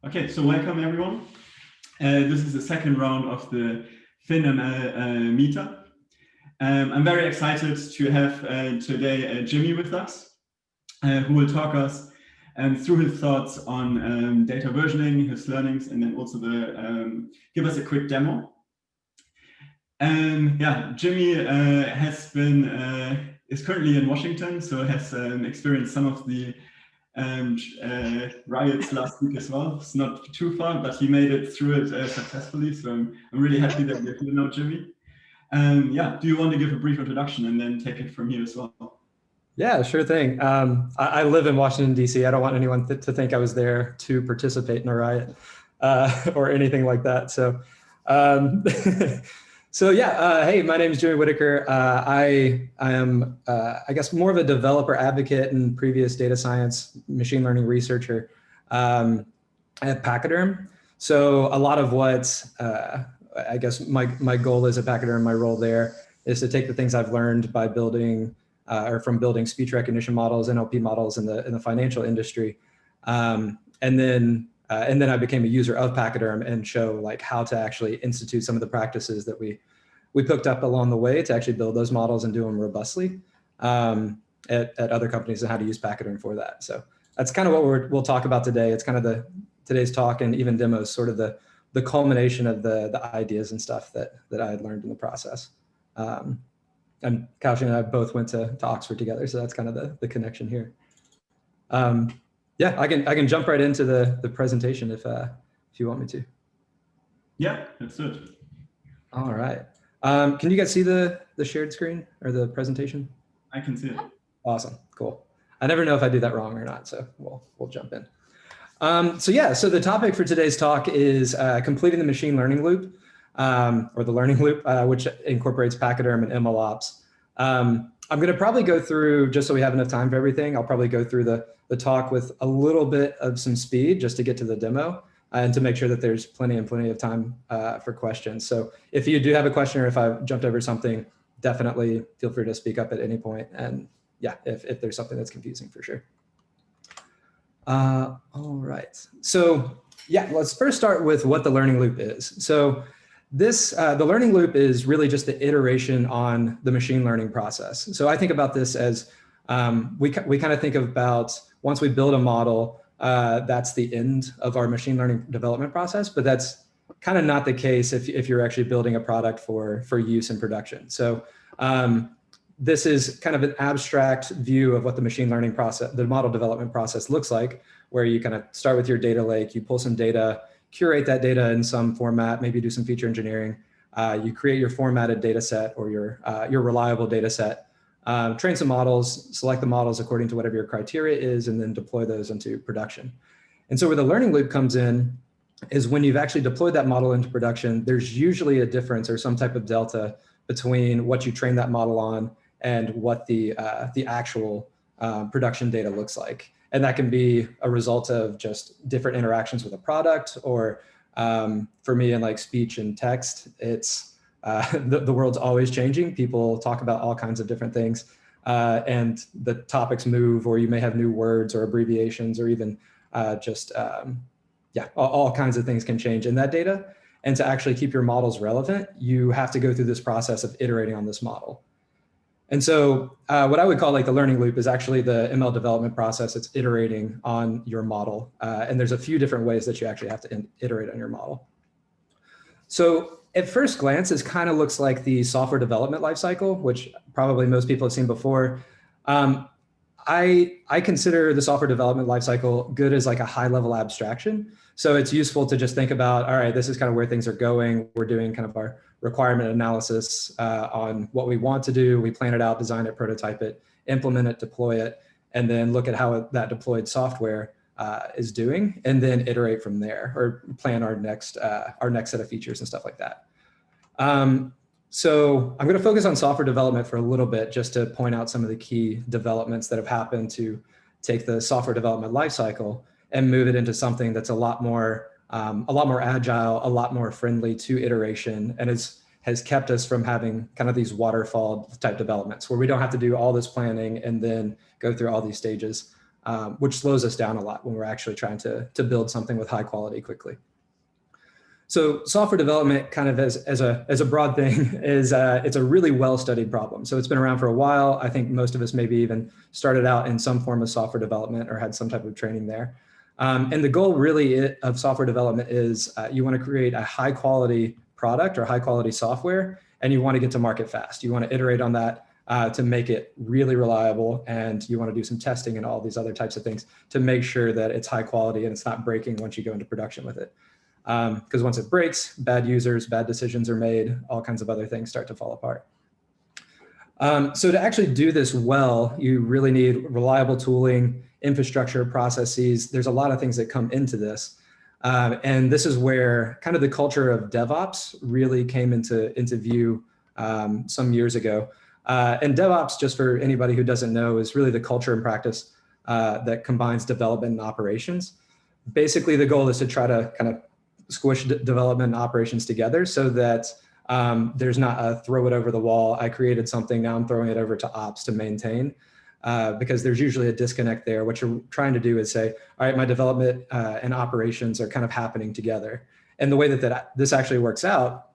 Okay, so welcome everyone. This is the second round of the FinML meetup. I'm very excited to have today Jimmy with us, who will talk us through his thoughts on data versioning, his learnings, and then also give us a quick demo. Yeah, Jimmy is currently in Washington, so has experienced some of the riots last week as well. It's not too far, but he made it through it successfully. So I'm really happy that you're here now, Jimmy. Yeah, do you want to give a brief introduction and then take it from here as well? Yeah, sure thing. I live in Washington, D.C. I don't want anyone to think I was there to participate in a riot or anything like that. So, hey, my name is Jimmy Whitaker. I am, I guess, more of a developer advocate and previous data science machine learning researcher at Pachyderm. So a lot of what I guess my goal is at Pachyderm, my role there is to take the things I've learned by building from building speech recognition models, NLP models in the financial industry, and then I became a user of Pachyderm and show like how to actually institute some of the practices that we picked up along the way to actually build those models and do them robustly at other companies and how to use Pachyderm for that. So that's kind of what we'll talk about today. It's kind of today's talk and even demos, sort of the culmination of the ideas and stuff that I had learned in the process. And Kaushi and I both went to Oxford together, so that's kind of the connection here. Yeah, I can jump right into the presentation if you want me to. Yeah, let's do it. All right. Can you guys see the shared screen or the presentation? I can see it. Awesome, cool. I never know if I do that wrong or not, so we'll jump in. So the topic for today's talk is completing the machine learning loop. Or the learning loop, which incorporates Pachyderm and MLOps. I'm going to probably go through, just so we have enough time for everything, I'll probably go through the talk with a little bit of some speed just to get to the demo and to make sure that there's plenty of time for questions. So if you do have a question or if I've jumped over something, definitely feel free to speak up at any point. And yeah, if there's something that's confusing, for sure. All right. So yeah, let's first start with what the learning loop is. So the learning loop is really just the iteration on the machine learning process. So I think about this as we kind of think about once we build a model, that's the end of our machine learning development process, but that's kind of not the case if you're actually building a product for use in production. So this is kind of an abstract view of what the machine learning process, the model development process looks like, where you kind of start with your data lake, you pull some data, curate that data in some format, maybe do some feature engineering. You create your formatted data set or your reliable data set, train some models, select the models according to whatever your criteria is, and then deploy those into production. And so where the learning loop comes in is when you've actually deployed that model into production, there's usually a difference or some type of delta between what you train that model on and what the actual production data looks like. And that can be a result of just different interactions with a product, or for me in like speech and text, it's the world's always changing. People talk about all kinds of different things and the topics move, or you may have new words or abbreviations, or even all kinds of things can change in that data. And to actually keep your models relevant, you have to go through this process of iterating on this model. And so what I would call like the learning loop is actually the ML development process. It's iterating on your model. And there's a few different ways that you actually have to iterate on your model. So at first glance, this kind of looks like the software development lifecycle, which probably most people have seen before. I consider the software development lifecycle good as like a high level abstraction. So it's useful to just think about, all right, this is kind of where things are going. We're doing kind of our requirement analysis on what we want to do. We plan it out, design it, prototype it, implement it, deploy it, and then look at how that deployed software is doing, and then iterate from there, or plan our next set of features and stuff like that. So I'm going to focus on software development for a little bit, just to point out some of the key developments that have happened to take the software development lifecycle and move it into something that's a lot more agile, a lot more friendly to iteration, and has kept us from having kind of these waterfall type developments where we don't have to do all this planning and then go through all these stages. which slows us down a lot when we're actually trying to build something with high quality quickly. So software development, kind of as a broad thing, is it's a really well-studied problem. So it's been around for a while. I think most of us maybe even started out in some form of software development or had some type of training there. And the goal really of software development is you want to create a high quality product or high quality software, and you want to get to market fast. You want to iterate on that to make it really reliable, and you want to do some testing and all these other types of things to make sure that it's high quality and it's not breaking once you go into production with it. Because once it breaks, bad users, bad decisions are made, all kinds of other things start to fall apart. So to actually do this well, you really need reliable tooling, infrastructure, processes. There's a lot of things that come into this. And this is where kind of the culture of DevOps really came into view some years ago. And DevOps, just for anybody who doesn't know, is really the culture and practice that combines development and operations. Basically, the goal is to try to kind of squish development and operations together so that there's not a throw it over the wall. I created something, now I'm throwing it over to ops to maintain, because there's usually a disconnect there. What you're trying to do is say, all right, my development and operations are kind of happening together. And the way that this actually works out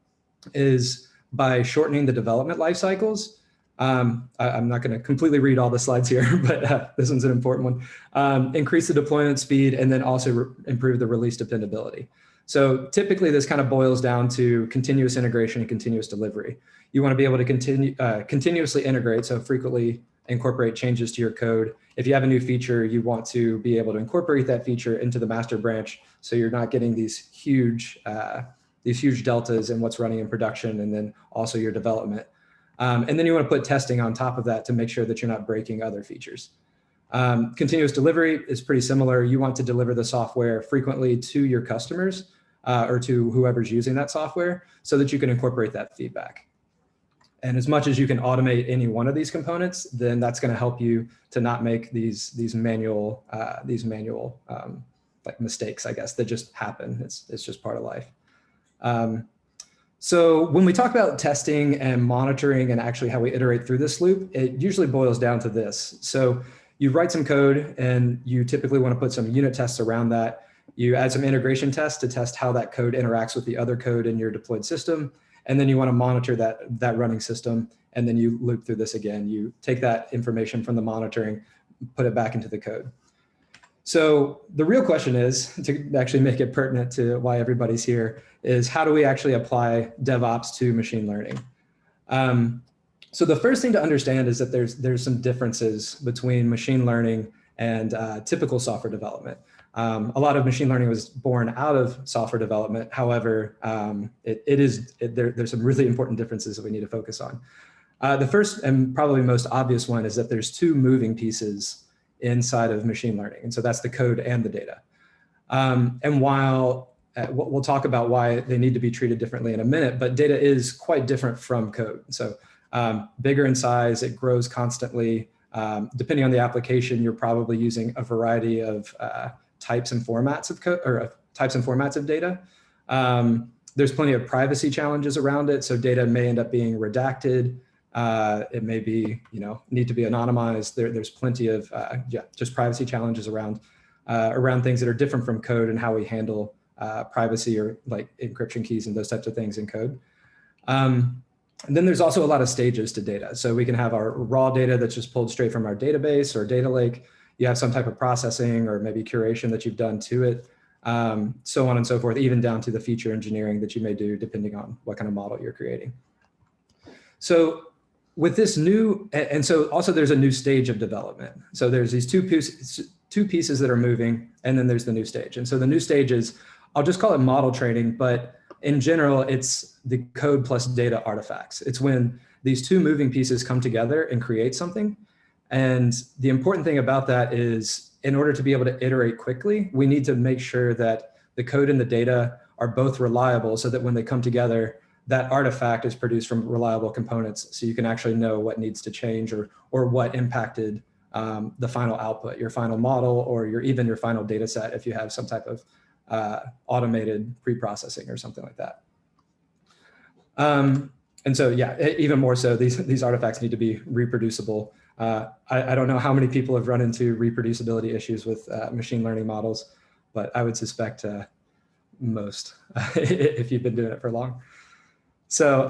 is by shortening the development life cycles. I'm not going to completely read all the slides here, but this one's an important one. Increase the deployment speed, and then also improve the release dependability. So typically this kind of boils down to continuous integration and continuous delivery. You want to be able to continuously integrate, so frequently incorporate changes to your code. If you have a new feature, you want to be able to incorporate that feature into the master branch, so you're not getting these huge deltas in what's running in production, and then also your development. And then you want to put testing on top of that to make sure that you're not breaking other features. Continuous delivery is pretty similar. You want to deliver the software frequently to your customers or to whoever's using that software so that you can incorporate that feedback. And as much as you can automate any one of these components, then that's going to help you to not make these manual like mistakes, I guess, that just happen. It's just part of life. So when we talk about testing and monitoring and actually how we iterate through this loop, it usually boils down to this. So you write some code and you typically want to put some unit tests around that. You add some integration tests to test how that code interacts with the other code in your deployed system. And then you want to monitor that running system. And then you loop through this again. You take that information from the monitoring, put it back into the code. So the real question is, to actually make it pertinent to why everybody's here, is how do we actually apply DevOps to machine learning? So the first thing to understand is that there's some differences between machine learning and typical software development. A lot of machine learning was born out of software development. However, there's some really important differences that we need to focus on. The first and probably most obvious one is that there's two moving pieces inside of machine learning. And so that's the code and the data. And while we'll talk about why they need to be treated differently in a minute, but data is quite different from code. So bigger in size, it grows constantly. Depending on the application, you're probably using a variety of types and formats of code, or types and formats of data. There's plenty of privacy challenges around it. So data may end up being redacted. It may be, need to be anonymized. There's plenty of just privacy challenges around things that are different from code and how we handle privacy or like encryption keys and those types of things in code. And then there's also a lot of stages to data. So we can have our raw data that's just pulled straight from our database or data lake. You have some type of processing or maybe curation that you've done to it, so on and so forth, even down to the feature engineering that you may do depending on what kind of model you're creating. So with this new, and so also there's a new stage of development. So there's these two pieces that are moving, and then there's the new stage. And so the new stage is, I'll just call it model training, but in general, it's the code plus data artifacts. It's when these two moving pieces come together and create something. And the important thing about that is, in order to be able to iterate quickly, we need to make sure that the code and the data are both reliable so that when they come together, that artifact is produced from reliable components. So you can actually know what needs to change or what impacted the final output, your final model, or even your final data set if you have some type of automated pre-processing or something like that. And so, yeah, even more so, these artifacts need to be reproducible. I don't know how many people have run into reproducibility issues with machine learning models, but I would suspect most if you've been doing it for long. So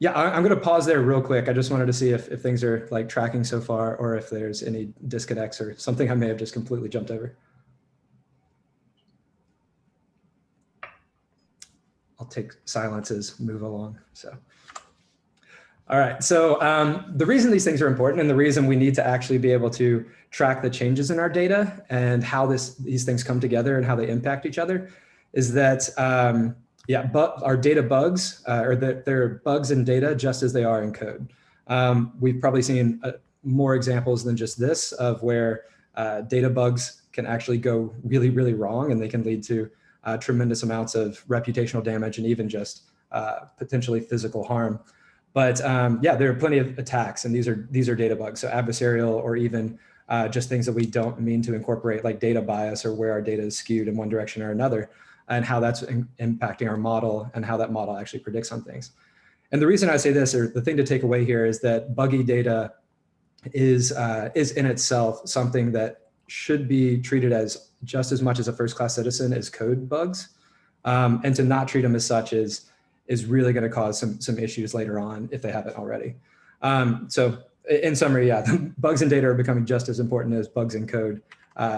yeah, I'm going to pause there real quick. I just wanted to see if things are like tracking so far, or if there's any disconnects or something I may have just completely jumped over. I'll take silences, move along. So, all right. So the reason these things are important, and the reason we need to actually be able to track the changes in our data and how these things come together and how they impact each other, is that yeah, but our data bugs, or that there are bugs in data just as they are in code. We've probably seen more examples than just this of where data bugs can actually go really, really wrong, and they can lead to tremendous amounts of reputational damage and even just potentially physical harm. But yeah, there are plenty of attacks, and these are data bugs, so adversarial or even just things that we don't mean to incorporate, like data bias or where our data is skewed in one direction or another, and how that's impacting our model and how that model actually predicts on things. And the reason I say this, or the thing to take away here, is that buggy data is in itself something that should be treated as just as much as a first-class citizen as code bugs. And to not treat them as such is really going to cause some issues later on if they haven't already. So in summary, yeah, bugs in data are becoming just as important as bugs in code.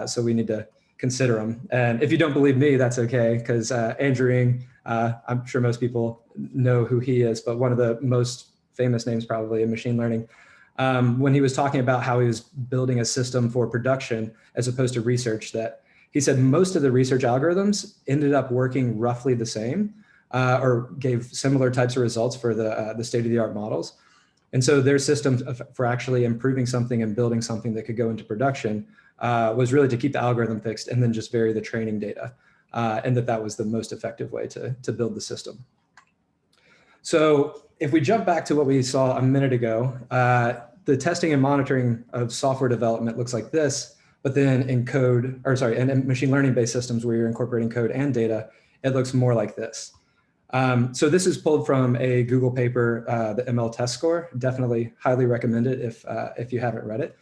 So we need to consider them. And if you don't believe me, that's okay, because Andrew Ng, I'm sure most people know who he is, but one of the most famous names probably in machine learning, when he was talking about how he was building a system for production as opposed to research, that he said most of the research algorithms ended up working roughly the same, or gave similar types of results for the state-of-the-art models. And so their system for actually improving something and building something that could go into production was really to keep the algorithm fixed and then just vary the training data. And that was the most effective way to build the system. So if we jump back to what we saw a minute ago, the testing and monitoring of software development looks like this, but then in code, or sorry, in machine learning based systems where you're incorporating code and data, it looks more like this. So this is pulled from a Google paper, the ML test score. Definitely highly recommend it if you haven't read it.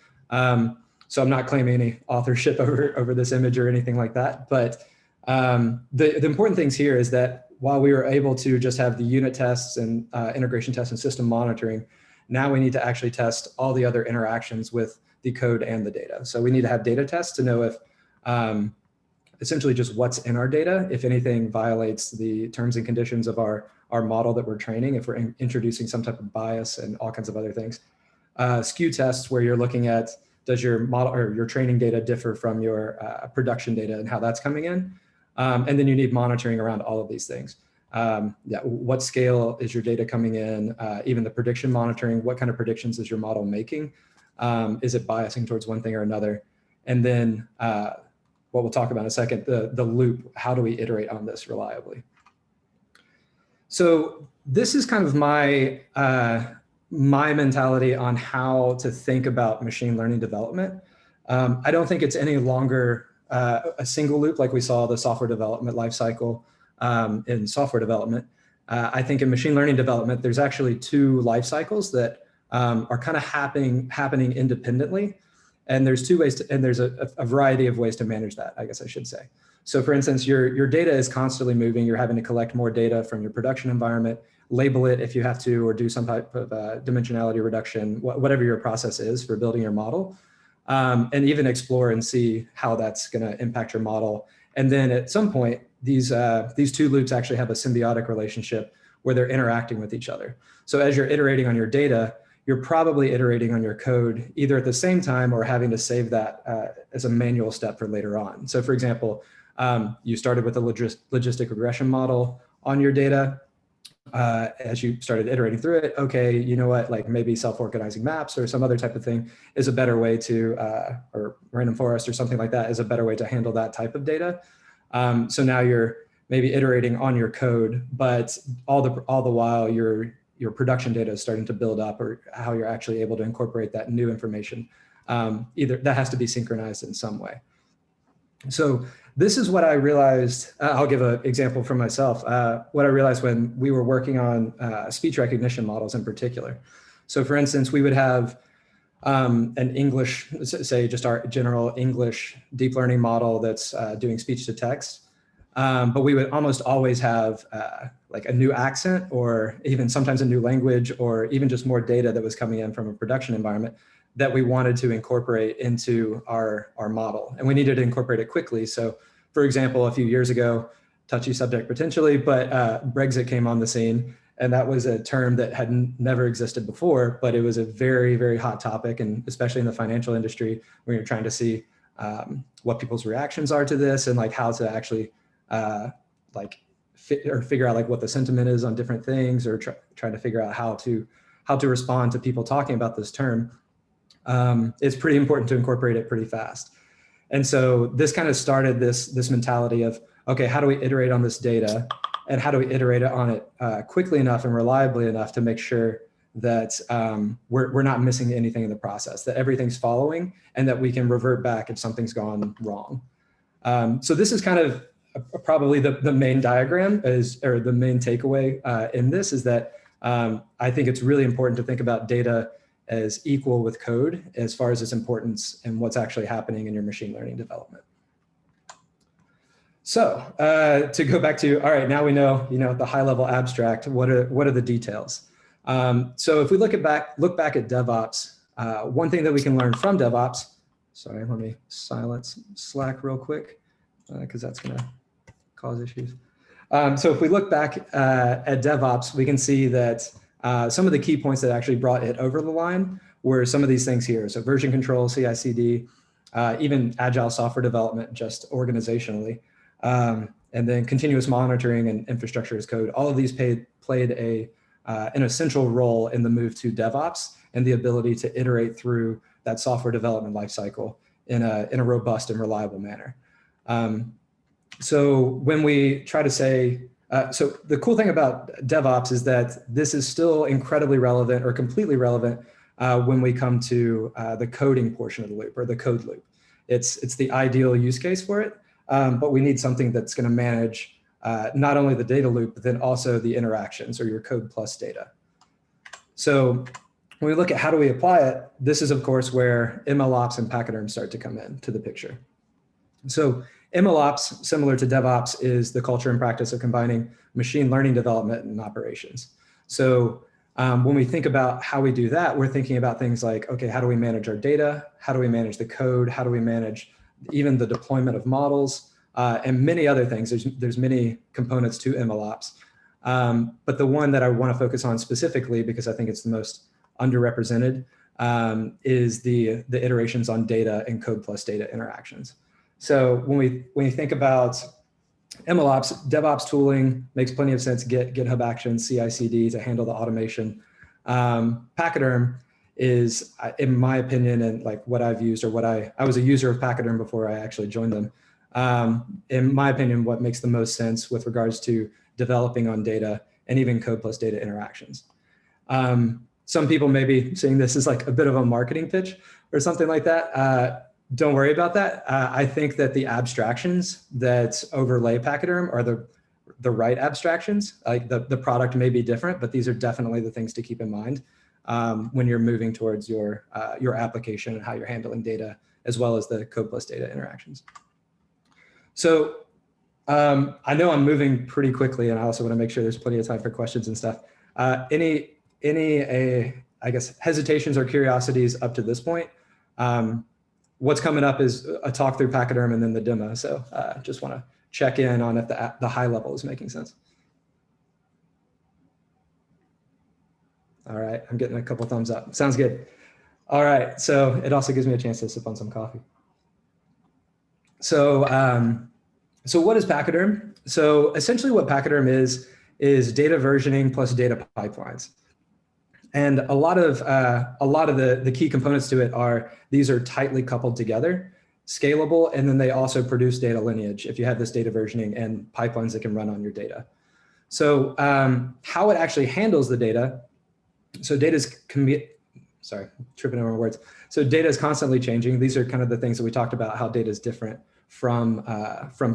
So I'm not claiming any authorship over this image or anything like that. But the important things here is that while we were able to just have the unit tests and integration tests and system monitoring, now we need to actually test all the other interactions with the code and the data. So we need to have data tests to know if essentially just what's in our data, if anything violates the terms and conditions of our model that we're training, if we're introducing some type of bias and all kinds of other things. Skew tests, where you're looking at, does your model or your training data differ from your production data and how that's coming in? And then you need monitoring around all of these things. Yeah, what scale is your data coming in? Even the prediction monitoring, what kind of predictions is your model making? Is it biasing towards one thing or another? And then what we'll talk about in a second, the loop, how do we iterate on this reliably? So this is kind of my mentality on how to think about machine learning development. I don't think it's any longer a single loop like we saw the software development lifecycle in software development. I think in machine learning development, there's actually two life cycles that are kind of happening independently. And there's two ways and there's a variety of ways to manage that, I guess I should say. So for instance, your data is constantly moving. You're having to collect more data from your production environment, label it if you have to, or do some type of dimensionality reduction, whatever your process is for building your model, and even explore and see how that's going to impact your model. And then at some point, these two loops actually have a symbiotic relationship where they're interacting with each other. So as you're iterating on your data, you're probably iterating on your code either at the same time or having to save that as a manual step for later on. So for example, you started with a logistic regression model on your data. As you started iterating through it, okay, you know what, like maybe self-organizing maps or some other type of thing is a better way to, or random forest or something like that is a better way to handle that type of data. So now you're maybe iterating on your code, but all the while your production data is starting to build up, or how you're actually able to incorporate that new information. Either that has to be synchronized in some way. So this is what I realized. I'll give an example from myself. What I realized when we were working on speech recognition models in particular. So for instance, we would have an English, say just our general English deep learning model that's doing speech to text. But we would almost always have like a new accent, or even sometimes a new language, or even just more data that was coming in from a production environment that we wanted to incorporate into our model. And we needed to incorporate it quickly. So for example, a few years ago, touchy subject potentially, but Brexit came on the scene. And that was a term that had never existed before, but it was a very, very hot topic, and especially in the financial industry, when you're trying to see what people's reactions are to this, and like how to actually figure out like what the sentiment is on different things, or trying to figure out how to respond to people talking about this term. It's pretty important to incorporate it pretty fast. And so this kind of started this mentality of, okay, how do we iterate on this data? And how do we iterate on it quickly enough and reliably enough to make sure that we're not missing anything in the process, that everything's following, and that we can revert back if something's gone wrong. So this is kind of probably the main diagram or the main takeaway in this is that I think it's really important to think about data as equal with code as far as its importance and what's actually happening in your machine learning development. So to go back to, all right, now we know, the high level abstract, what are the details? So if we look back at DevOps, one thing that we can learn from DevOps, sorry, let me silence Slack real quick, because that's gonna cause issues. So if we look back at DevOps, we can see that some of the key points that actually brought it over the line were some of these things here. So version control, CI/CD, even agile software development, just organizationally. And then continuous monitoring and infrastructure as code. All of these played an essential role in the move to DevOps and the ability to iterate through that software development lifecycle in a robust and reliable manner. So when we try to say, so the cool thing about DevOps is that this is still incredibly relevant or completely relevant when we come to the coding portion of the loop, or the code loop. It's the ideal use case for it. But we need something that's going to manage not only the data loop, but then also the interactions, or your code plus data. So when we look at how do we apply it, this is of course where MLOps and Pachyderm start to come into the picture. So MLOps, similar to DevOps, is the culture and practice of combining machine learning development and operations. So when we think about how we do that, we're thinking about things like, okay, how do we manage our data? How do we manage the code? How do we manage even the deployment of models, and many other things. There's many components to MLOps. But the one that I want to focus on specifically, because I think it's the most underrepresented, is the iterations on data and code plus data interactions. So when you think about MLOps, DevOps tooling makes plenty of sense. GitHub Actions, CI/CD to handle the automation. Pachyderm is, in my opinion, and like what I've used, or what I was a user of Pachyderm before I actually joined them. In my opinion, what makes the most sense with regards to developing on data and even code plus data interactions. Some people may be seeing this as like a bit of a marketing pitch or something like that. Don't worry about that. I think that the abstractions that overlay Pachyderm are the right abstractions. Like the product may be different, but these are definitely the things to keep in mind when you're moving towards your application and how you're handling data, as well as the code plus data interactions. So I know I'm moving pretty quickly, and I also want to make sure there's plenty of time for questions and stuff. Any I guess hesitations or curiosities up to this point? What's coming up is a talk through Pachyderm and then the demo. So just want to check in on if the high level is making sense. All right, I'm getting a couple thumbs up. Sounds good. All right, so it also gives me a chance to sip on some coffee. So, so what is Pachyderm? So essentially what Pachyderm is data versioning plus data pipelines. And a lot of the key components to it are, these are tightly coupled together, scalable, and then they also produce data lineage if you have this data versioning and pipelines that can run on your data. So how it actually handles the data. So data's, sorry, tripping over my words. So data is constantly changing. These are kind of the things that we talked about, how data is different from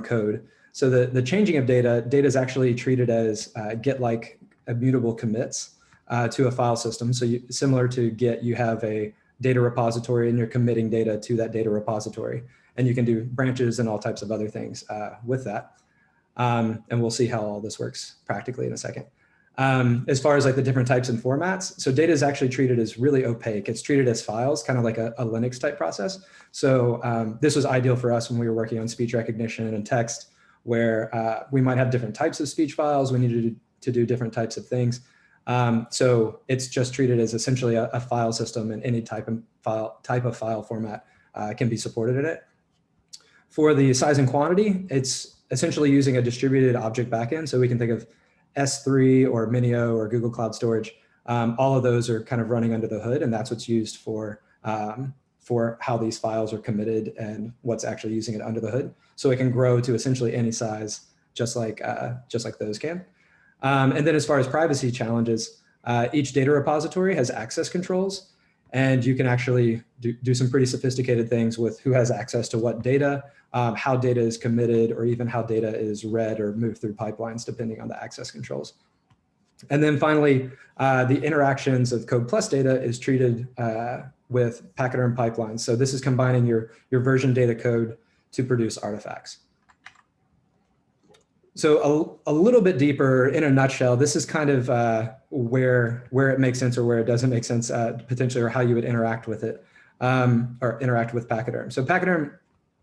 code. So the changing of data is actually treated as Git-like immutable commits. to a file system. So similar to Git, you have a data repository and you're committing data to that data repository. And you can do branches and all types of other things with that. And we'll see how all this works practically in a second. As far as like the different types and formats, so data is actually treated as really opaque. It's treated as files, kind of like a Linux type process. So this was ideal for us when we were working on speech recognition and text, where we might have different types of speech files. We needed to do different types of things. So it's just treated as essentially a file system, and any type of file format can be supported in it. For the size and quantity, it's essentially using a distributed object backend. So we can think of S3 or Minio or Google Cloud Storage. All of those are kind of running under the hood, and that's what's used for how these files are committed and what's actually using it under the hood. So it can grow to essentially any size, just like those can. And then as far as privacy challenges, each data repository has access controls, and you can actually do some pretty sophisticated things with who has access to what data, how data is committed, or even how data is read or moved through pipelines, depending on the access controls. And then finally, the interactions of code plus data is treated with Pachyderm pipelines. So this is combining your version data code to produce artifacts. So a little bit deeper, in a nutshell, this is kind of where it makes sense or where it doesn't make sense, potentially, or how you would interact with it, or interact with Pachyderm. So Pachyderm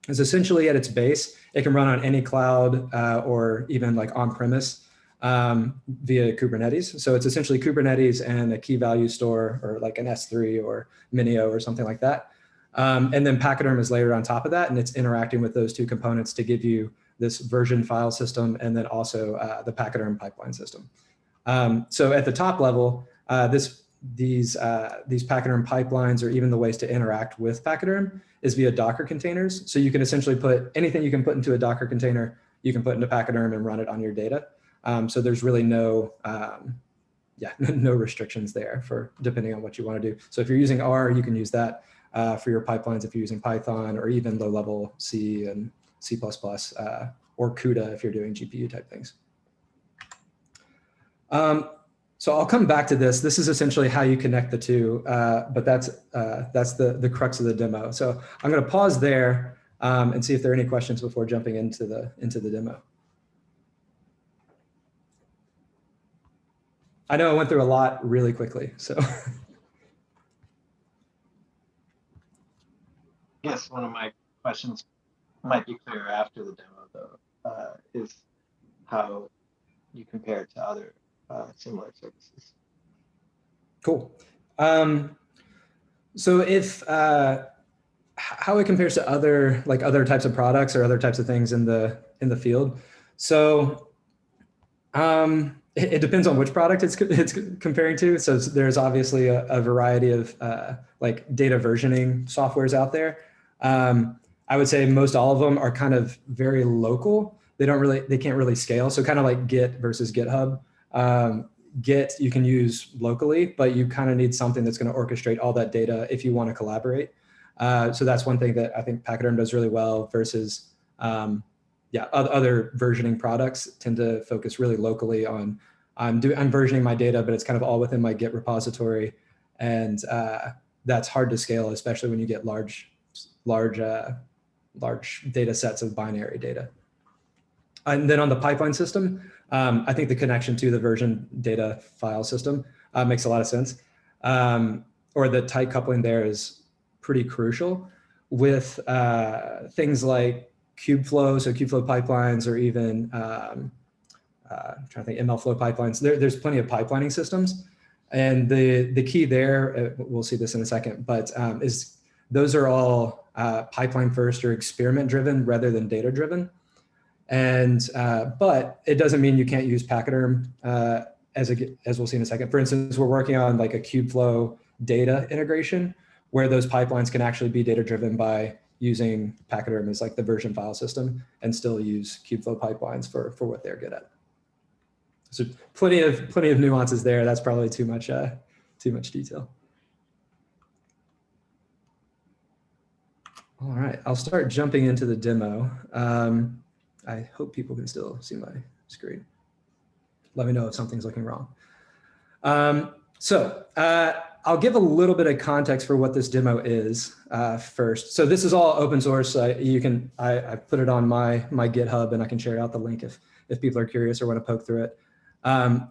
is essentially at its base, it can run on any cloud or even like on-premise via Kubernetes. So it's essentially Kubernetes and a key value store, or like an S3 or Minio or something like that. And then Pachyderm is layered on top of that, and it's interacting with those two components to give you this version file system, and then also the Pachyderm pipeline system. So at the top level, these Pachyderm pipelines, or even the ways to interact with Pachyderm, is via Docker containers. So you can essentially put anything you can put into a Docker container, you can put into Pachyderm and run it on your data. So there's really no restrictions there for depending on what you want to do. So if you're using R, you can use that for your pipelines. If you're using Python, or even low-level C and C++, or CUDA if you're doing GPU type things. So I'll come back to this. This is essentially how you connect the two, but that's the crux of the demo. So I'm going to pause there and see if there are any questions before jumping into the demo. I know I went through a lot really quickly, so. Yes, one of my questions might be clearer after the demo, though, is how you compare it to other similar services. Cool. So if how it compares to other types of products or other types of things in the field. So it depends on which product it's comparing to. So there's obviously a variety of like data versioning softwares out there. I would say most all of them are kind of very local. They can't really scale. So kind of like Git versus GitHub. Git you can use locally, but you kind of need something that's going to orchestrate all that data if you want to collaborate. So that's one thing that I think Pachyderm does really well versus other versioning products tend to focus really locally on I'm versioning my data, but it's kind of all within my Git repository, and that's hard to scale, especially when you get large data sets of binary data. And then on the pipeline system, I think the connection to the version data file system makes a lot of sense, or the tight coupling there is pretty crucial with things like Kubeflow, so Kubeflow pipelines, or even I'm trying to think, ML flow pipelines. There's plenty of pipelining systems, and the key there, we'll see this in a second, but is those are all pipeline first or experiment driven rather than data driven. And but it doesn't mean you can't use Pachyderm as we'll see in a second. For instance, we're working on like a Kubeflow data integration where those pipelines can actually be data driven by using Pachyderm as like the version file system, and still use Kubeflow pipelines for what they're good at. So plenty of nuances there. That's probably too much detail. All right, I'll start jumping into the demo. I hope people can still see my screen. Let me know if something's looking wrong. So I'll give a little bit of context for what this demo is first. So this is all open source. I put it on my GitHub, and I can share out the link if people are curious or want to poke through it.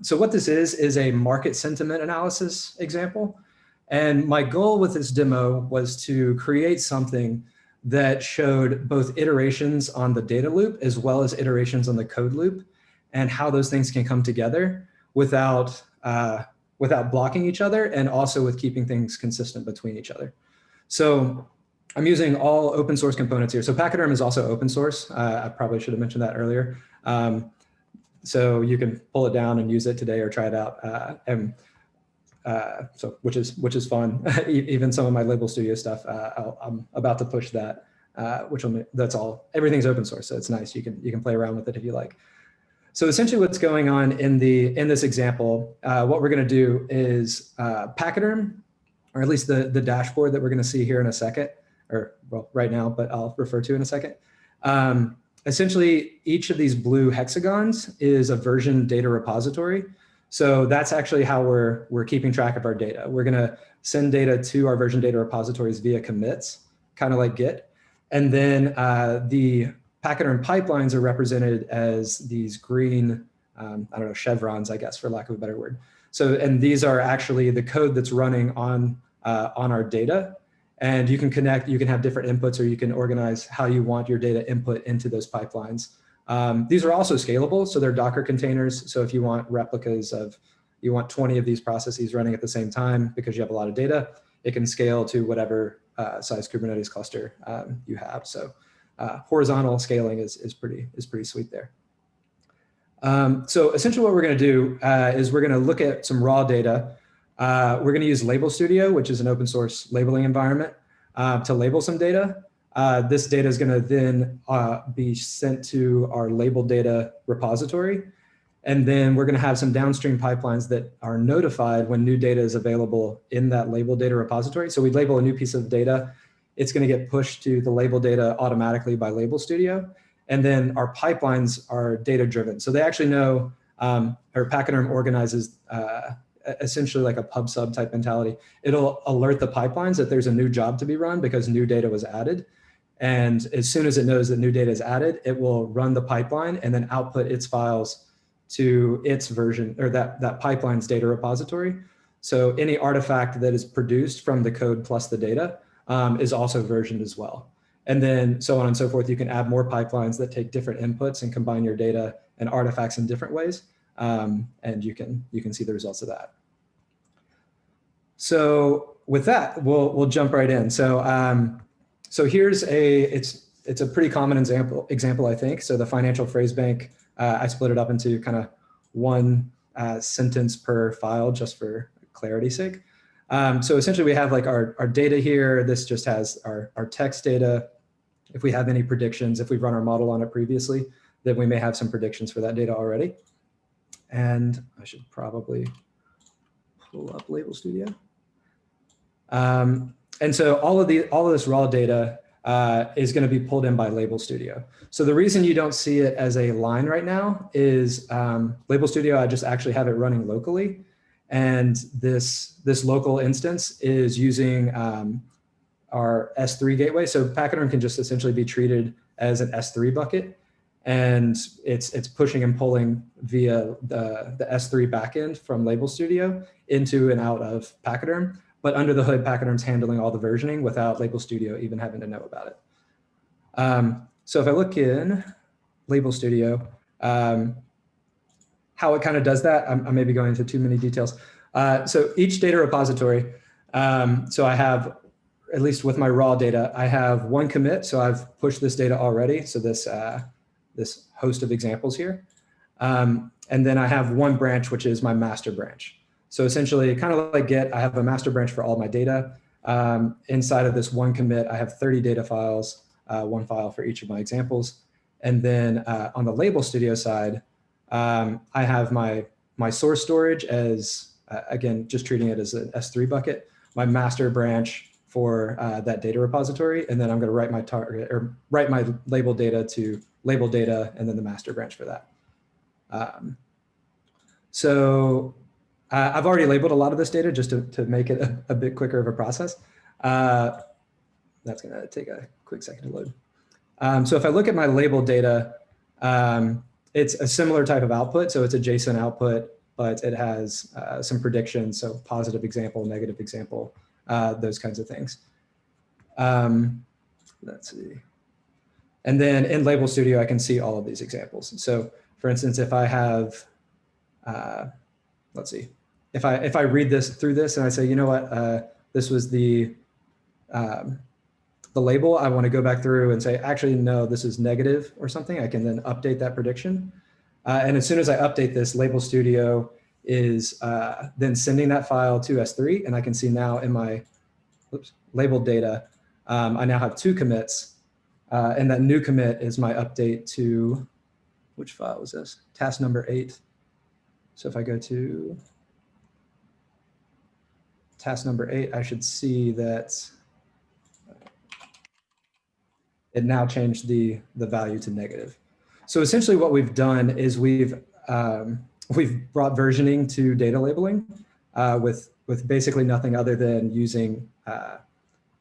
So what this is a market sentiment analysis example. And my goal with this demo was to create something that showed both iterations on the data loop as well as iterations on the code loop, and how those things can come together without blocking each other, and also with keeping things consistent between each other. So I'm using all open source components here. So Pachyderm is also open source. I probably should have mentioned that earlier. So you can pull it down and use it today or try it out. So which is fun. Even some of my Label Studio stuff, I'm about to push that, everything's open source. So it's nice. You can play around with it if you like. So essentially what's going on in this example, what we're going to do is Pachyderm, or at least the dashboard that we're going to see here in a second, or well, right now, but I'll refer to in a second. Essentially, each of these blue hexagons is a version data repository. So that's actually how we're keeping track of our data. We're going to send data to our version data repositories via commits, kind of like Git. And then the Pachyderm pipelines are represented as these green, I don't know, chevrons, I guess, for lack of a better word. So, and these are actually the code that's running on our data. And you can have different inputs, or you can organize how you want your data input into those pipelines. These are also scalable, so they're Docker containers. So if you want replicas you want 20 of these processes running at the same time because you have a lot of data, it can scale to whatever size Kubernetes cluster you have. So horizontal scaling is pretty sweet there. So essentially what we're going to do is we're going to look at some raw data. We're going to use Label Studio, which is an open source labeling environment, to label some data. This data is going to then be sent to our label data repository. And then we're going to have some downstream pipelines that are notified when new data is available in that label data repository. So we label a new piece of data. It's going to get pushed to the label data automatically by Label Studio. And then our pipelines are data driven. So they actually know, or Pachyderm organizes essentially like a pub sub type mentality. It'll alert the pipelines that there's a new job to be run because new data was added. And as soon as it knows that new data is added, it will run the pipeline and then output its files to its version, or that pipeline's data repository. So any artifact that is produced from the code plus the data is also versioned as well. And then so on and so forth. You can add more pipelines that take different inputs and combine your data and artifacts in different ways. And you can see the results of that. So with that, we'll jump right in. So here's it's a pretty common example, I think. So the financial phrase bank, I split it up into kind of one sentence per file just for clarity's sake. So essentially we have like our data here. This just has our text data. If we have any predictions, if we've run our model on it previously, then we may have some predictions for that data already. And I should probably pull up Label Studio. And so all of this raw data is going to be pulled in by Label Studio. So the reason you don't see it as a line right now is Label Studio, I just actually have it running locally. And this local instance is using our S3 gateway. So Pachyderm can just essentially be treated as an S3 bucket. And it's pushing and pulling via the S3 backend from Label Studio into and out of Pachyderm. But under the hood, Pachyderm's handling all the versioning without Label Studio even having to know about it. So if I look in Label Studio, how it kind of does that, I may be going into too many details. So each data repository, so I have, at least with my raw data, I have one commit. So I've pushed this data already. So this host of examples here. And then I have one branch, which is my master branch. So essentially, kind of like Git, I have a master branch for all my data. Inside of this one commit, I have 30 data files, one file for each of my examples. And then on the Label Studio side, I have my source storage as, again, just treating it as an S3 bucket, my master branch for that data repository. And then I'm going to write my target or write my label data to label data and then the master branch for that. So I've already labeled a lot of this data just to make it a bit quicker of a process. That's going to take a quick second to load. So if I look at my labeled data, it's a similar type of output. So it's a JSON output, but it has some predictions. So positive example, negative example, those kinds of things. Let's see. And then in Label Studio, I can see all of these examples. So for instance, if I have, let's see, if I read this through this and I say, you know what, this was the label, I want to go back through and say, actually, no, this is negative or something. I can then update that prediction. And as soon as I update this, Label Studio is then sending that file to S3. And I can see now in my labeled data, I now have 2 commits. And that new commit is my update to, which file was this? Task number 8. So if I go to task number 8, I should see that it now changed the value to negative. So essentially what we've done is we've brought versioning to data labeling with basically nothing other than using an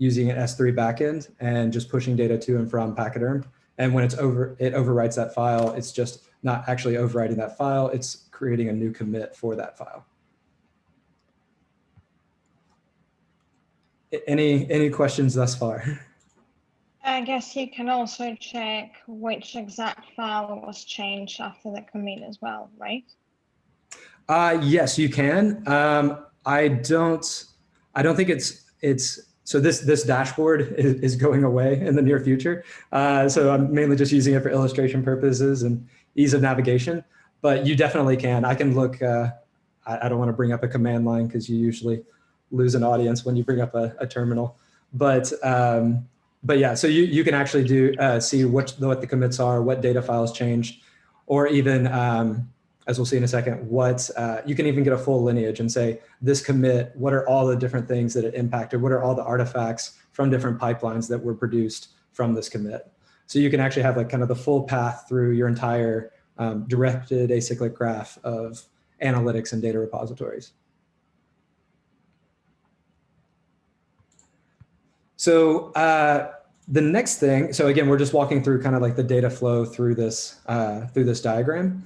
S3 backend and just pushing data to and from Pachyderm. And when it overwrites that file, it's just not actually overwriting that file, it's creating a new commit for that file. Any questions thus far? I guess you can also check which exact file was changed after the commit as well, right? Yes, you can. I don't think it's so this dashboard is going away in the near future. So I'm mainly just using it for illustration purposes and ease of navigation, but you definitely can. I can look, I don't want to bring up a command line because you usually lose an audience when you bring up a terminal, but yeah, so you can actually see what the commits are, what data files changed, or even, as we'll see in a second, you can even get a full lineage and say, this commit, what are all the different things that it impacted? What are all the artifacts from different pipelines that were produced from this commit? So you can actually have like kind of the full path through your entire directed acyclic graph of analytics and data repositories. So the next thing, so again, we're just walking through kind of like the data flow through this diagram.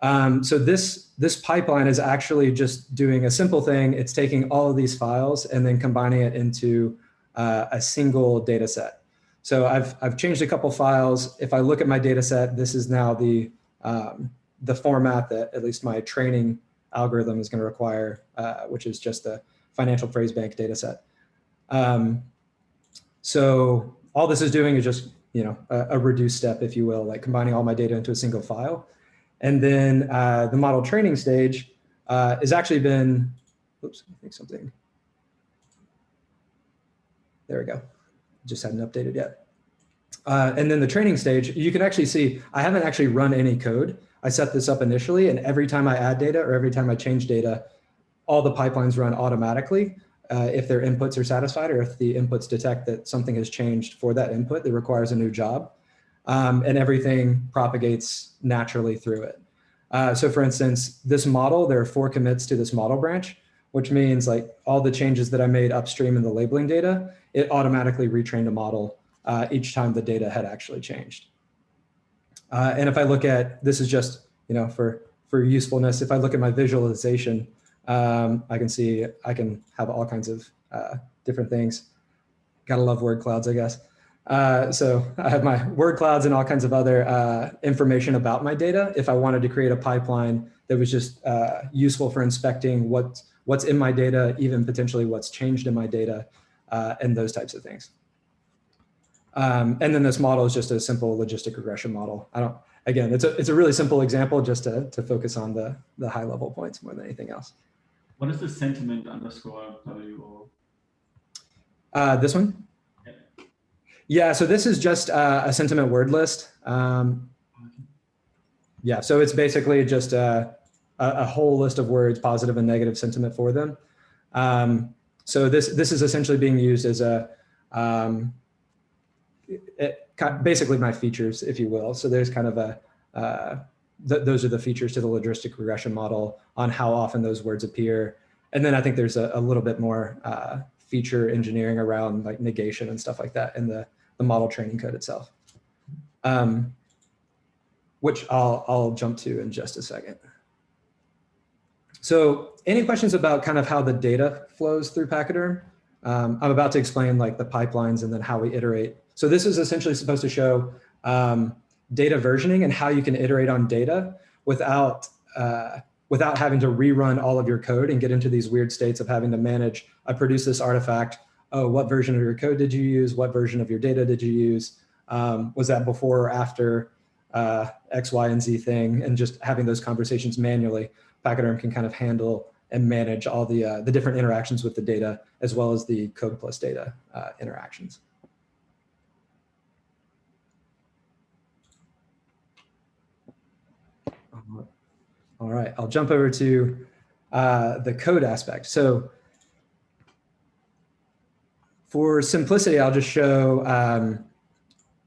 So this pipeline is actually just doing a simple thing. It's taking all of these files and then combining it into a single data set. So I've changed a couple files. If I look at my data set, this is now the format that at least my training algorithm is going to require, which is just the financial phrase bank data set. So all this is doing is just, a reduced step, if you will, like combining all my data into a single file. And then the model training stage has actually been, oops, I think something. There we go. Just hadn't updated yet. And then the training stage, you can actually see, I haven't actually run any code. I set this up initially, and every time I add data or every time I change data, all the pipelines run automatically. If their inputs are satisfied or if the inputs detect that something has changed for that input that requires a new job, and everything propagates naturally through it. So for instance, this model, there are 4 commits to this model branch, which means like all the changes that I made upstream in the labeling data, it automatically retrained a model each time the data had actually changed. And if I look at, this is just, for usefulness, if I look at my visualization, I can see I can have all kinds of different things. Gotta love word clouds, I guess. So I have my word clouds and all kinds of other information about my data. If I wanted to create a pipeline that was just useful for inspecting what's in my data, even potentially what's changed in my data, and those types of things. And then this model is just a simple logistic regression model. Again, it's a really simple example just to focus on the high level points more than anything else. What is the sentiment underscore W? This one? Yeah. Yeah, so this is just a sentiment word list. Yeah, so it's basically just a whole list of words, positive and negative sentiment for them. So this is essentially being used as basically my features, if you will. So there's kind of those are the features to the logistic regression model on how often those words appear. And then I think there's a little bit more feature engineering around like negation and stuff like that in the model training code itself, which I'll jump to in just a second. So any questions about kind of how the data flows through Pachyderm? I'm about to explain like the pipelines and then how we iterate. So this is essentially supposed to show data versioning and how you can iterate on data without having to rerun all of your code and get into these weird states of having to manage, I produce this artifact. Oh, what version of your code did you use? What version of your data did you use? Was that before or after X, Y, and Z thing? And just having those conversations manually, Pachyderm can kind of handle and manage all the different interactions with the data, as well as the code plus data interactions. All right, I'll jump over to the code aspect. So for simplicity, I'll just show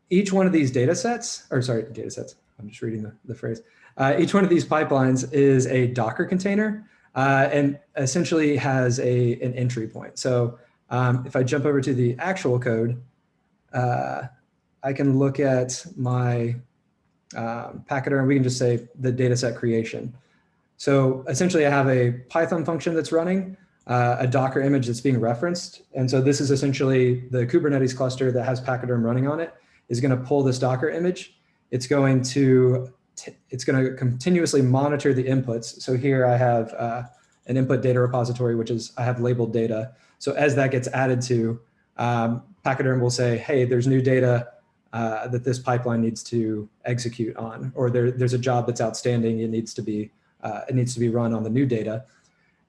each one of these data sets, or sorry, data sets. I'm just reading the phrase. Each one of these pipelines is a Docker container and essentially has an entry point. So if I jump over to the actual code, I can look at my Pachyderm. We can just say the data set creation. So essentially I have a Python function that's running, a Docker image that's being referenced. And so this is essentially the Kubernetes cluster that has Pachyderm running on it is going to pull this Docker image. It's going to continuously monitor the inputs. So here I have an input data repository, which is I have labeled data. So as that gets added to, Pachyderm will say, hey, there's new data that this pipeline needs to execute on, or there's a job that's outstanding. It needs to be run on the new data.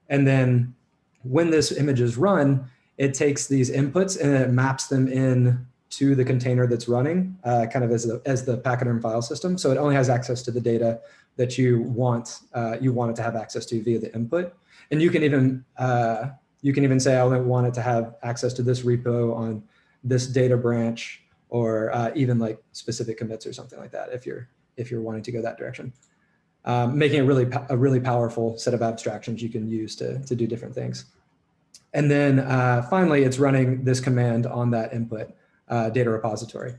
And then when this image is run, it takes these inputs and it maps them in to the container that's running, kind of as the Pachyderm file system. So it only has access to the data that you want it to have access to via the input. And you can even say, I only want it to have access to this repo on this data branch, or even like specific commits or something like that if you're wanting to go that direction. Making it a really powerful set of abstractions you can use to do different things. And then finally, it's running this command on that input data repository.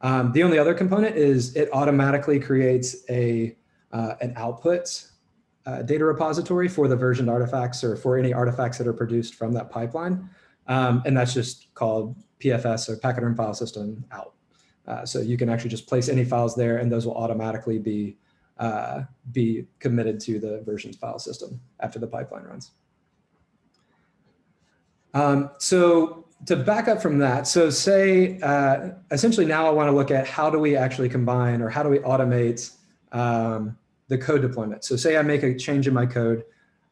The only other component is it automatically creates an output data repository for the versioned artifacts or for any artifacts that are produced from that pipeline. And that's just called PFS, or Pachyderm file system out. So you can actually just place any files there and those will automatically be committed to the versions file system after the pipeline runs. So to back up from that, so say, essentially now I want to look at how do we actually combine, or how do we automate the code deployment. So say I make a change in my code,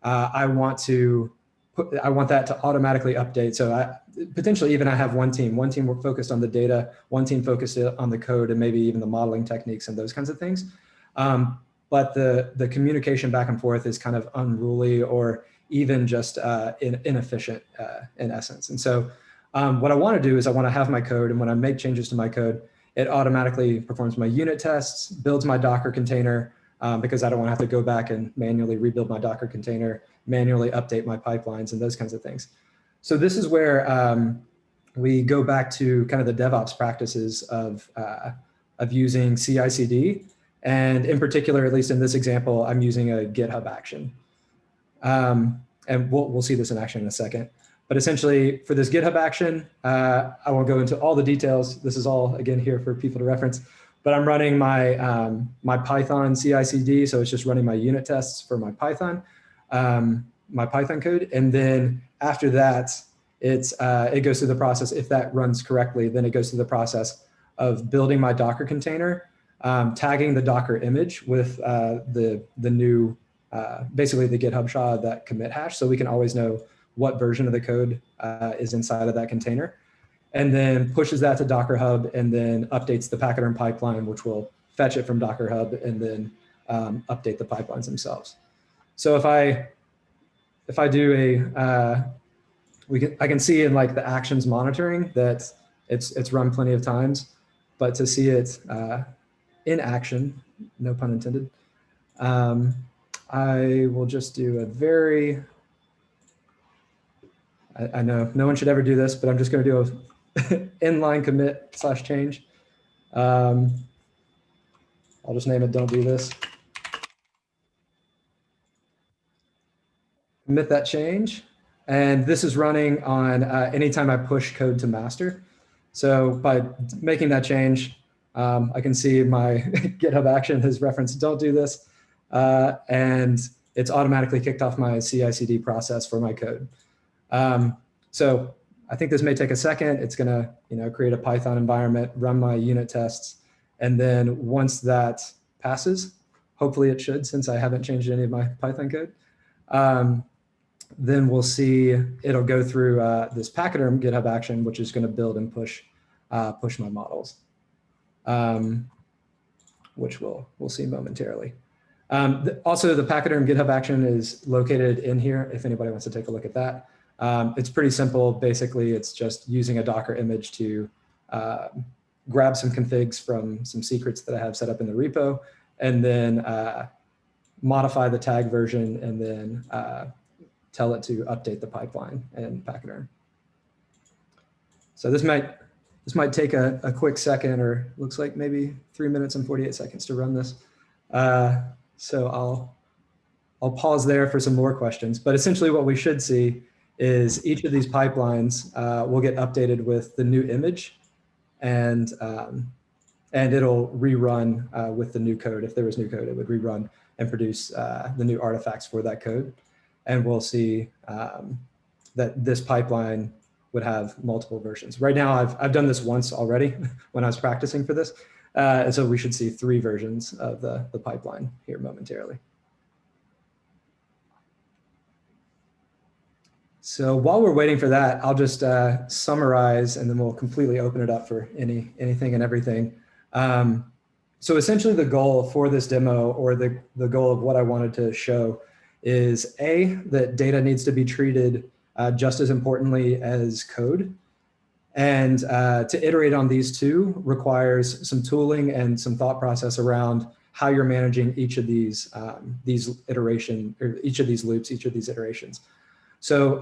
I want that to automatically update. So potentially even I have one team focused on the data, one team focused on the code and maybe even the modeling techniques and those kinds of things. But the communication back and forth is kind of unruly or even just inefficient in essence. And so what I want to do is I want to have my code, and when I make changes to my code, it automatically performs my unit tests, builds my Docker container, because I don't want to have to go back and manually rebuild my Docker container, manually update my pipelines and those kinds of things. So this is where we go back to kind of the DevOps practices of using CI/CD. And in particular, at least in this example, I'm using a GitHub action. And we'll see this in action in a second. But essentially, for this GitHub action, I won't go into all the details. This is all, again, here for people to reference. But I'm running my Python CI/CD, so it's just running my unit tests for my Python code. And then after that, it goes through the process. If that runs correctly, then it goes through the process of building my Docker container, tagging the Docker image with the new, basically the GitHub SHA, that commit hash, so we can always know what version of the code is inside of that container, and then pushes that to Docker Hub, and then updates the Pachyderm pipeline, which will fetch it from Docker Hub and then update the pipelines themselves. So if I do I can see in like the actions monitoring that it's run plenty of times, but to see it in action, no pun intended, I will just do a very, I know no one should ever do this, but I'm just going to do a inline commit / change. I'll just name it, don't do this. Commit that change. And this is running on anytime I push code to master. So by making that change, I can see my GitHub action has referenced don't do this. And it's automatically kicked off my CI/CD process for my code. So I think this may take a second. It's going to create a Python environment, run my unit tests. And then once that passes, hopefully it should, since I haven't changed any of my Python code, then we'll see it'll go through this Pachyderm GitHub action, which is going to build and push my models, which we'll see momentarily. Also, the Pachyderm GitHub action is located in here if anybody wants to take a look at that. It's pretty simple. Basically, it's just using a Docker image to grab some configs from some secrets that I have set up in the repo, and then modify the tag version, and then tell it to update the pipeline in Pachyderm. So this might take a quick second, or looks like maybe 3 minutes and 48 seconds to run this. So I'll pause there for some more questions. But essentially what we should see is each of these pipelines will get updated with the new image, and it'll rerun with the new code. If there was new code, it would rerun and produce the new artifacts for that code. And we'll see that this pipeline would have multiple versions. Right now, I've done this once already when I was practicing for this. And so we should see 3 versions of the pipeline here momentarily. So while we're waiting for that, I'll just summarize, and then we'll completely open it up for anything and everything. So essentially the goal for this demo, or the goal of what I wanted to show, is that data needs to be treated just as importantly as code. And to iterate on these two requires some tooling and some thought process around how you're managing each of these iteration, or each of these loops, each of these iterations. So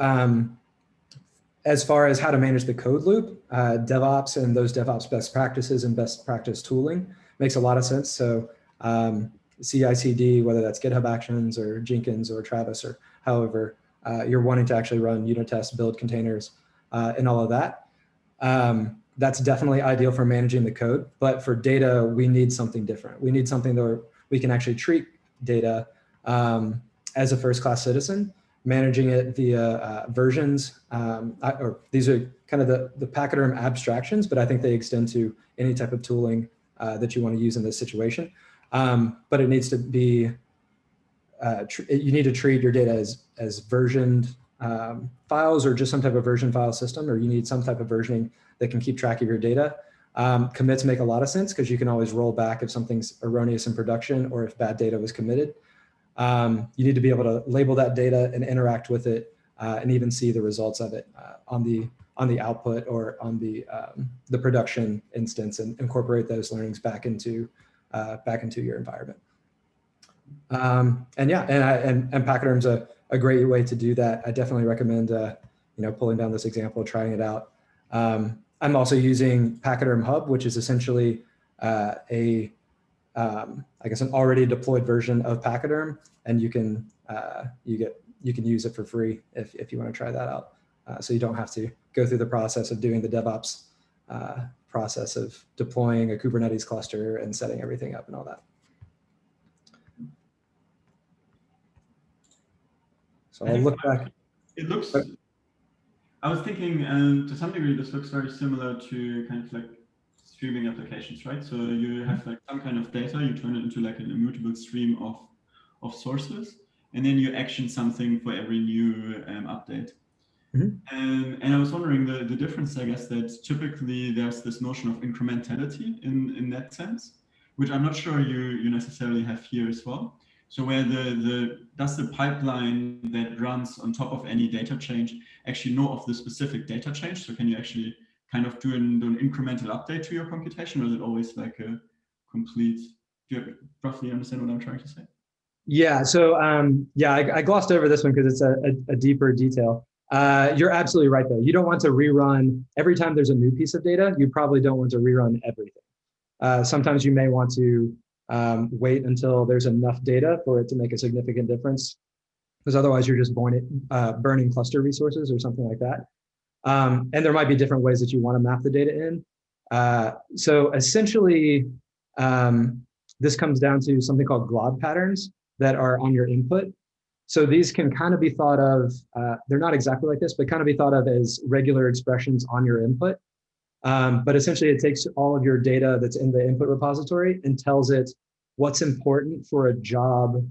as far as how to manage the code loop, DevOps and those DevOps best practices and best practice tooling makes a lot of sense. So CI/CD, whether that's GitHub Actions or Jenkins or Travis, or however you're wanting to actually run unit tests, build containers, and all of that. That's definitely ideal for managing the code. But for data, we need something different. We need something that we can actually treat data as a first-class citizen, managing it via versions. Or these are kind of the Pachyderm abstractions, but I think they extend to any type of tooling that you want to use in this situation. But it needs to be, you need to treat your data as versioned files, or just some type of version file system, or you need some type of versioning that can keep track of your data. Commits make a lot of sense because you can always roll back if something's erroneous in production or if bad data was committed. You need to be able to label that data and interact with it, and even see the results of it on the output or on the production instance, and incorporate those learnings back into your environment. And yeah, and Pachyderm's a great way to do that. I definitely recommend pulling down this example, trying it out. I'm also using Pachyderm Hub, which is essentially I guess an already deployed version of Pachyderm, and you can use it for free if you want to try that out. So you don't have to go through the process of doing the DevOps process of deploying a Kubernetes cluster and setting everything up and all that. So I'll look back. It looks, I was thinking, to some degree, this looks very similar to kind of like streaming applications, right? So you have like some kind of data, you turn it into like an immutable stream of sources, and then you action something for every new update. Mm-hmm. And I was wondering the difference, I guess, that typically there's this notion of incrementality in that sense, which I'm not sure you necessarily have here as well. So where does the pipeline that runs on top of any data change actually know of the specific data change? So can you actually kind of do an incremental update to your computation, or is it always like a complete, do you roughly understand what I'm trying to say? Yeah, so I glossed over this one because it's a deeper detail. You're absolutely right, though. You don't want to rerun every time there's a new piece of data. You probably don't want to rerun everything. Sometimes you may want to wait until there's enough data for it to make a significant difference, because otherwise you're just burning cluster resources or something like that. And there might be different ways that you want to map the data in. So essentially, this comes down to something called glob patterns that are on your input. So these can kind of be thought of, they're not exactly like this, but kind of be thought of as regular expressions on your input. But essentially it takes all of your data that's in the input repository and tells it what's important for a job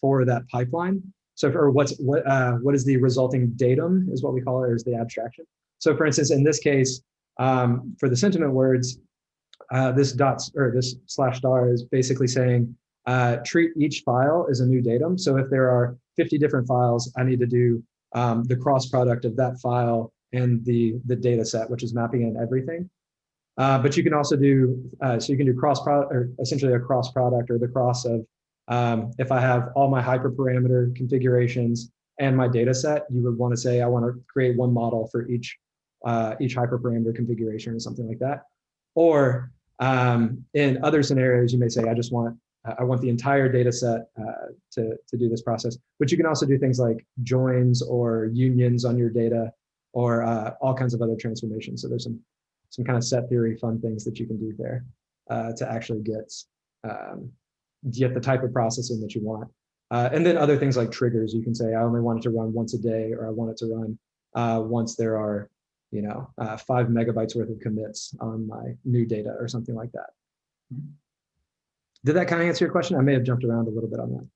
for that pipeline. So what is the resulting datum is what we call it, or is the abstraction. So for instance, in this case, for the sentiment words, this /star is basically saying, treat each file as a new datum. So if there are 50 different files, I need to do the cross product of that file and the data set, which is mapping in everything. But you can also do, so you can do cross product, or essentially a cross product, or the cross of, if I have all my hyperparameter configurations and my data set, you would want to say, I want to create one model for each hyperparameter configuration or something like that. Or in other scenarios, you may say, I want the entire data set to do this process. But you can also do things like joins or unions on your data, or all kinds of other transformations. So there's some kind of set theory fun things that you can do there to actually get the type of processing that you want. And then other things like triggers, you can say, I only want it to run once a day, or I want it to run once there are 5 megabytes worth of commits on my new data or something like that. Did that kind of answer your question? I may have jumped around a little bit on that.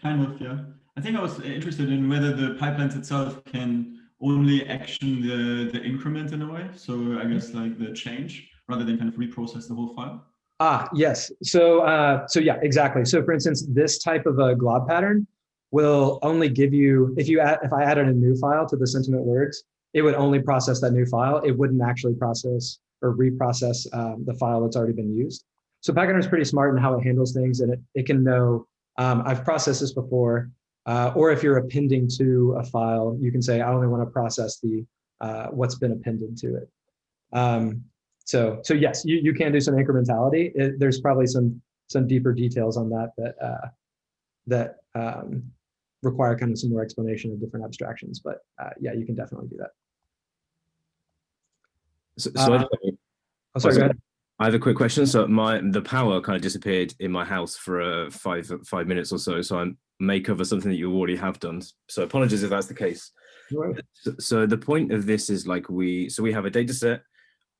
Kind of, yeah. I think I was interested in whether the pipelines itself can only action the increment in a way. So I guess like the change, rather than kind of reprocess the whole file. Yes. So yeah, exactly. So for instance, this type of a glob pattern will only give you, if I added a new file to the sentiment words, it would only process that new file. It wouldn't actually process or reprocess the file that's already been used. So Pachyderm is pretty smart in how it handles things, and it can know, I've processed this before, or if you're appending to a file, you can say, I only want to process the what's been appended to it. So yes, you can do some incrementality. There's probably some deeper details on that require kind of some more explanation of different abstractions, but yeah, you can definitely do that. So sorry, go ahead. I have a quick question. So the power kind of disappeared in my house for 5 minutes or so. So I may cover something that you already have done. So apologies if that's the case. Right. So the point of this is like we have a data set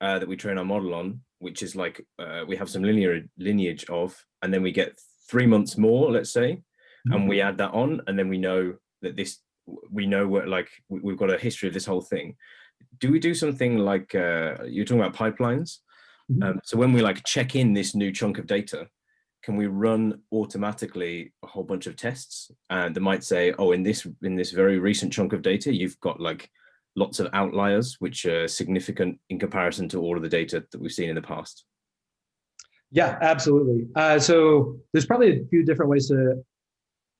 that we train our model on, which is like we have some lineage of, and then we get 3 months more, let's say, and we add that on, and then we know that we've got a history of this whole thing. Do we do something like you're talking about pipelines? So when we like check in this new chunk of data, can we run automatically a whole bunch of tests that might say, oh, in this very recent chunk of data, you've got like lots of outliers, which are significant in comparison to all of the data that we've seen in the past? Yeah, absolutely. So there's probably a few different ways to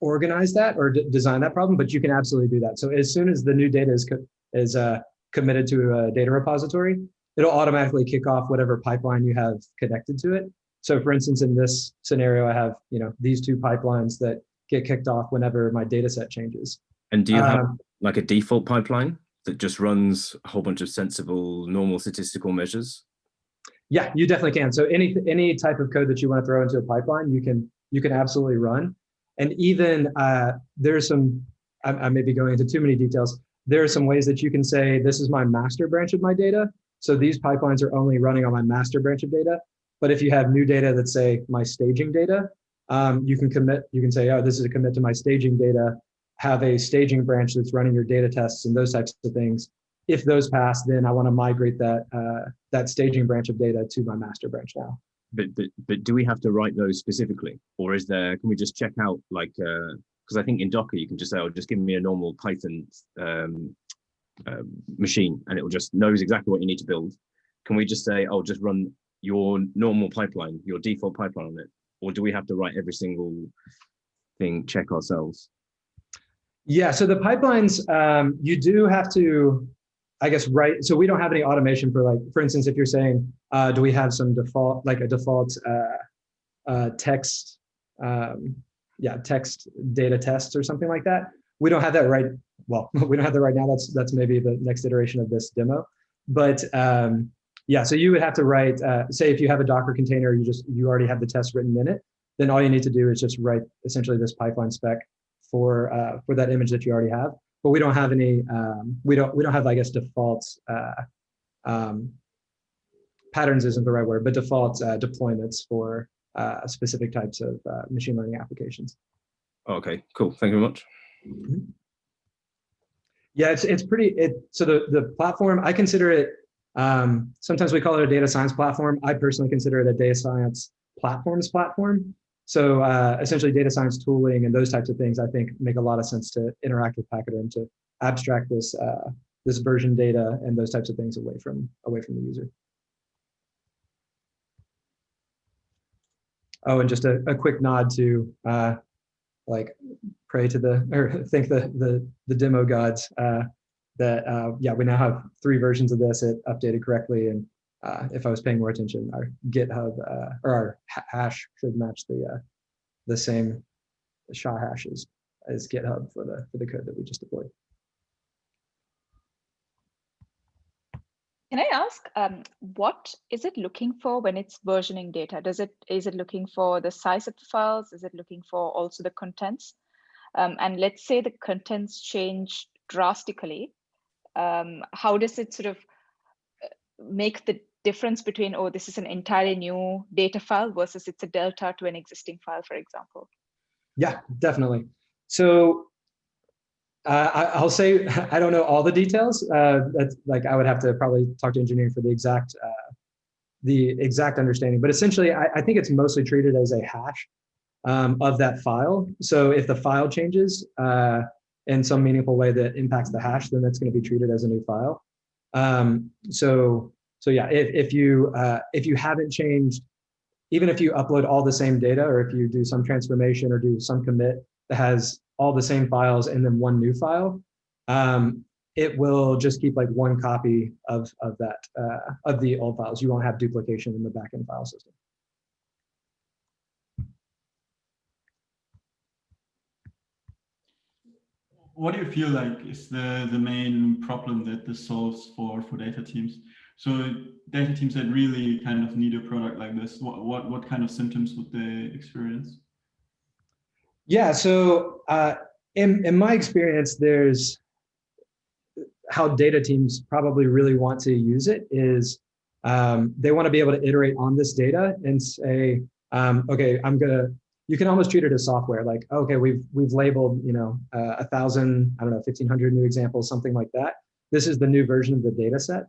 organize that or design that problem, but you can absolutely do that. So as soon as the new data is committed to a data repository, it'll automatically kick off whatever pipeline you have connected to it. So for instance, in this scenario, I have these two pipelines that get kicked off whenever my data set changes. And do you have like a default pipeline that just runs a whole bunch of sensible, normal statistical measures? Yeah, you definitely can. So any type of code that you want to throw into a pipeline, you can absolutely run. And even there's some, I may be going into too many details. There are some ways that you can say, this is my master branch of my data. So these pipelines are only running on my master branch of data. But if you have new data that's say my staging data, you can say, oh, this is a commit to my staging data, have a staging branch that's running your data tests and those types of things. If those pass, then I want to migrate that staging branch of data to my master branch now. But do we have to write those specifically, or can we just check out like because I think in Docker you can just say, oh, just give me a normal Python machine and it will just knows exactly what you need to build. Can we just say, oh, just run your normal pipeline, your default pipeline on it? or do we have to write every single thing, check ourselves? Yeah, so the pipelines, you do have to, I guess, write. So we don't have any automation for, like, for instance, if you're saying, do we have some default, like a default text, text data tests or something like that. We don't have that right. Well, we don't have that right now. That's maybe the next iteration of this demo. But yeah, so you would have to write, say if you have a Docker container, you already have the test written in it, then all you need to do is just write essentially this pipeline spec for that image that you already have. But we don't have any, we don't have, I guess, default patterns isn't the right word, but default deployments for specific types of machine learning applications. Okay, cool. Thank you very much. Yeah, it's pretty. So the platform, I consider it. Sometimes we call it a data science platform. I personally consider it a data science platform. So essentially, data science tooling and those types of things, I think, make a lot of sense to interact with Pachyderm to abstract this version data and those types of things away from the user. Oh, and just a quick nod to like pray to thank the demo gods that yeah, we now have 3 versions of this. It updated correctly, and if I was paying more attention, our GitHub or our hash should match the same SHA hashes as GitHub for the code that we just deployed. Can I ask, what is it looking for when it's versioning data? Is it looking for the size of the files? Is it looking for also the contents? And let's say the contents change drastically. How does it sort of make the difference between, oh, this is an entirely new data file versus it's a delta to an existing file, for example? Yeah, definitely. So I'll say I don't know all the details. That's like I would have to probably talk to engineering for the exact understanding. But essentially, I think it's mostly treated as a hash of that file. So if the file changes in some meaningful way that impacts the hash, then that's going to be treated as a new file. So yeah, if you haven't changed, even if you upload all the same data, or if you do some transformation or do some commit that has all the same files and then one new file, it will just keep like one copy of that of the old files. You won't have duplication in the backend file system. What do you feel like is the main problem that this solves for data teams? So data teams that really kind of need a product like this, what kind of symptoms would they experience? Yeah, so in my experience, there's how data teams probably really want to use it is they want to be able to iterate on this data and say, okay, you can almost treat it as software. Like, okay, we've labeled, 1,000, I don't know, 1,500 new examples, something like that. This is the new version of the data set.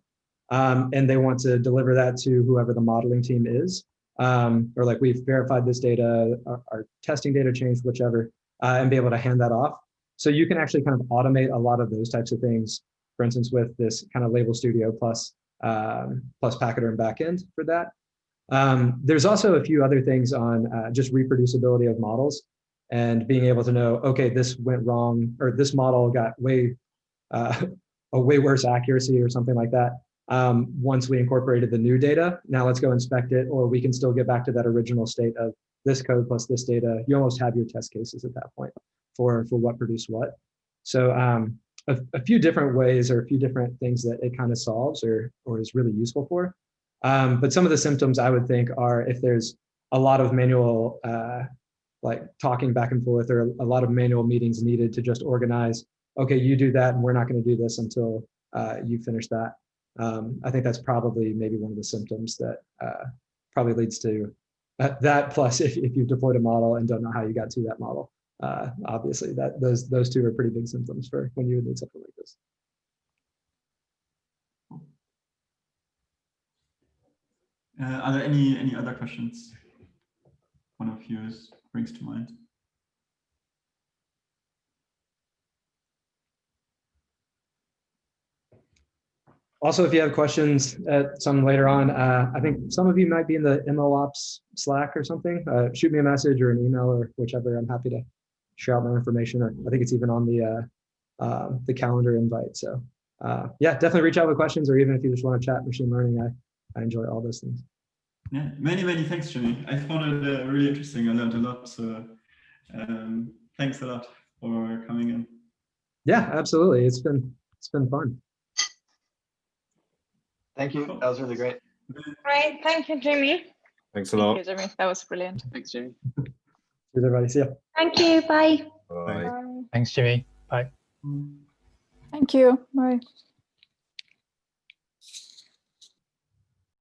And they want to deliver that to whoever the modeling team is. Or like, we've verified this data, our testing data changed, whichever, and be able to hand that off. So you can actually kind of automate a lot of those types of things, for instance, with this kind of Label Studio plus Pachyderm backend for that. There's also a few other things on just reproducibility of models and being able to know, okay, this went wrong, or this model got a way worse accuracy or something like that. Once we incorporated the new data, now let's go inspect it, or we can still get back to that original state of this code plus this data. You almost have your test cases at that point for what produced what. So a few different ways, or a few different things that it kind of solves or is really useful for. But some of the symptoms I would think are if there's a lot of manual like talking back and forth, or a lot of manual meetings needed to just organize, okay, you do that and we're not going to do this until you finish that. I think that's probably maybe one of the symptoms that probably leads to that. Plus, if you've deployed a model and don't know how you got to that model, obviously those two are pretty big symptoms for when you would need something like this. Are there any other questions one of you brings to mind? Also, if you have questions at some later on, I think some of you might be in the MLOps Slack or something. Shoot me a message or an email or whichever. I'm happy to share out my information. Or I think it's even on the calendar invite. So yeah, definitely reach out with questions, or even if you just want to chat machine learning, I enjoy all those things. Yeah, many thanks, Jimmy. I found it really interesting. I learned a lot. So thanks a lot for coming in. Yeah, absolutely. It's been fun. Thank you. Cool. That was really great. Great. Thank you, Jimmy. Thanks a Thank lot. you, Jimmy. That was brilliant. Thanks, Jimmy. Cheers, everybody. See ya. Thank you. Bye. Bye. Bye. Thanks, Jimmy. Bye. Thank you. Bye.